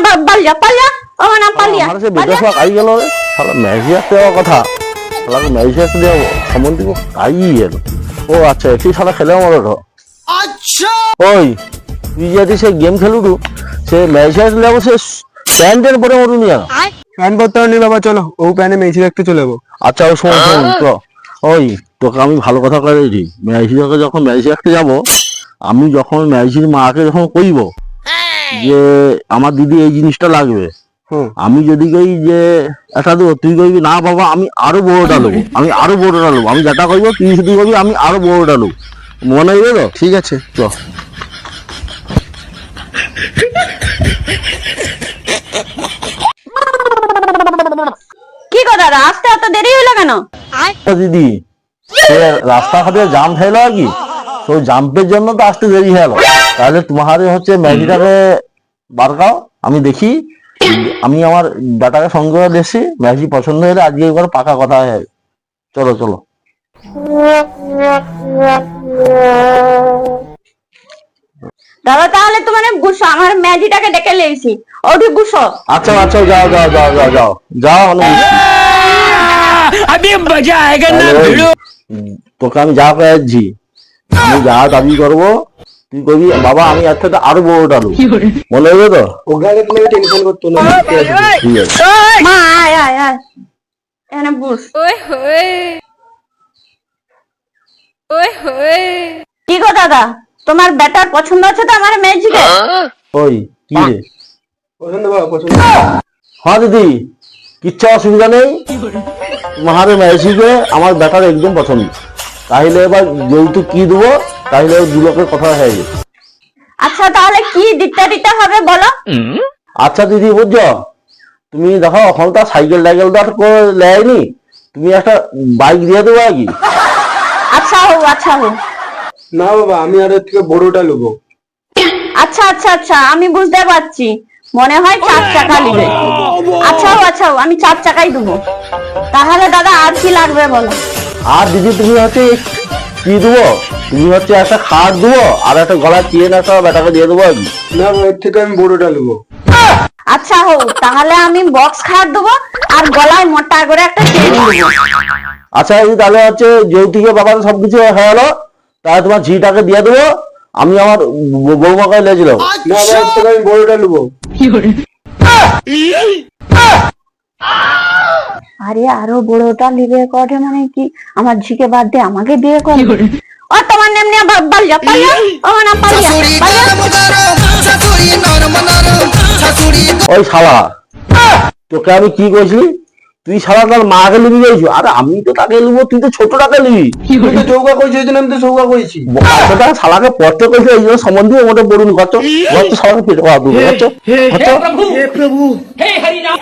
নিয়ে পালিয়া পালিয়া ও না পালিয়া আমার সে বিদেশ কাই গেল রে শালা ম্যাচি আসতে যাওয়ার কথা শালাকে ম্যাচি আসতে দেওয়া সম্বন্ধে কাই গেল ও আচ্ছা একটি শালা খেলে আমার আচ্ছা ওই তুই যদি সে গেম খেলুটু সে ম্যাচি আসলে যাবো সে প্যান্টের পরে মরু নিয়ে প্যান পরতে নি বাবা, চলো ও প্যানে মেয়েছি দেখতে চলে যাবো। আচ্ছা ও শোন শোন তো ওই তোকে আমি ভালো কথা করে দিই ম্যাচিটাকে যখন ম্যাচি আসতে যাবো আমি যখন ম্যাচির মাকে যখন কইব যে আমার দিদি এই জিনিসটা লাগবে আমি যদি কই যে এটা দেবো তুই কইবি না বাবা আমি আরো বড়টা নেবো আমি যেটা কইবো তুই শুধু কবি আমি আরো বড়টা নেবো মনে হইবে তো ঠিক আছে চ কি কথা আসতে এত দেরি হলো কেন? দিদি সে রাস্তাঘাটে জাম থাকলো আর কি তো জাম্পের জন্য তো আসতে দেরি হলো তাহলে তোমার হচ্ছে ম্যাজিটাকে বার খাও আমি দেখি আমি আমার ডাটাকে সঙ্গে করে দেখছি ম্যাজি পছন্দ হলে আজকে একবার পাকা কথা হয় চলো চলো দাদা তাহলে তো মানে গুছো আমার ম্যাজিটাকে ডেকে লেছি ওটি গুছো আচ্ছা আচ্ছা যাও যাও যাও যাও যাও যাও अभी मजा आएगा ना भिड़ो। তোকে আমি যা পেয়েছি আমি যা দাবি করবো তুই কবি বাবা আমি এর থেকে আরো বড়টা নেবো মনে হবে তো ওখানে তুমি টেনশন করতো না, ঠিক আছে মা আয় আয় আয় এখানে বস কি গো দাদা তোমার বেটার পছন্দ আছে তো আমার ম্যাজিকে? ওই কি রে পছন্দ বাবা পছন্দ। হ্যাঁ দিদি কিচ্ছু অসুবিধা নেই তোমার ম্যাজিকে আমার বেটার একদম পছন্দ তাহলে এবার যৌতুক কি দেবো তাহলে দু লোকের কথা হয়ে যাবে আচ্ছা তাহলে কি দিতে হবে বলো? আচ্ছা দিদি বুঝছো তুমি দেখো এখন তো সাইকেল টাইকেল তো আর নেয়নি তুমি একটা বাইক দিয়ে দেবো আর কি আচ্ছা হোক না বাবা আমি আর এর থেকে বড়টা নেবো। আচ্ছা আচ্ছা আচ্ছা আমি বুঝতে পারছি মনে হয় 4 চাকা নিবে। আচ্ছা আমি 4 চাকাই দেবো। তাহলে দাদা আর কি লাগবে বলো? আর দিদি তুমি হচ্ছে কি দেবো তুমি হচ্ছে একটা খাট দেবো আর একটা গলার চেন একটা বেটাকে দিয়ে দেবো আর কি না বাবা এর থেকে আমি বড়টা নেবো। আচ্ছা হোক তাহলে আমি বক্স খাট দেবো আর গলায় মোটা করে একটা চেন দেবো। আচ্ছা দিদি তাহলে হচ্ছে যৌতুকে বাবার সবকিছু হয়ে গেলো তাহলে তোমার ঝিটাকে দিয়ে দেবো আমি আমার বৌমাকে লেগে যাবো না বাবা এর থেকে আমি বড়টা নেবো। আরে আরো বড়টা নিবে করে মানে কি আমার ঝিকে বাদ দিয়ে আমাকে বিয়ে করবে? ও তোমার নেম নিয়ে পালিয়া পালিয়া ও না পালিয়া ওই শালা তোকে আমি কি কইছি তুই শালা তার মাকে লিবি গেছো আরে আমি তো তাকে লিবো তুই তো ছোটটাকে লিবি তুই তো চৌকা কইছিস এই জন্য আমি তো চৌকা কইছি। বাচ্চাটা শালাকে পড়তে কইছে এই জন্য সম্বন্ধে ওটা বলুন কত শালাকে পেটে খাওয়া দেবো हे प्रभु हे हरि राम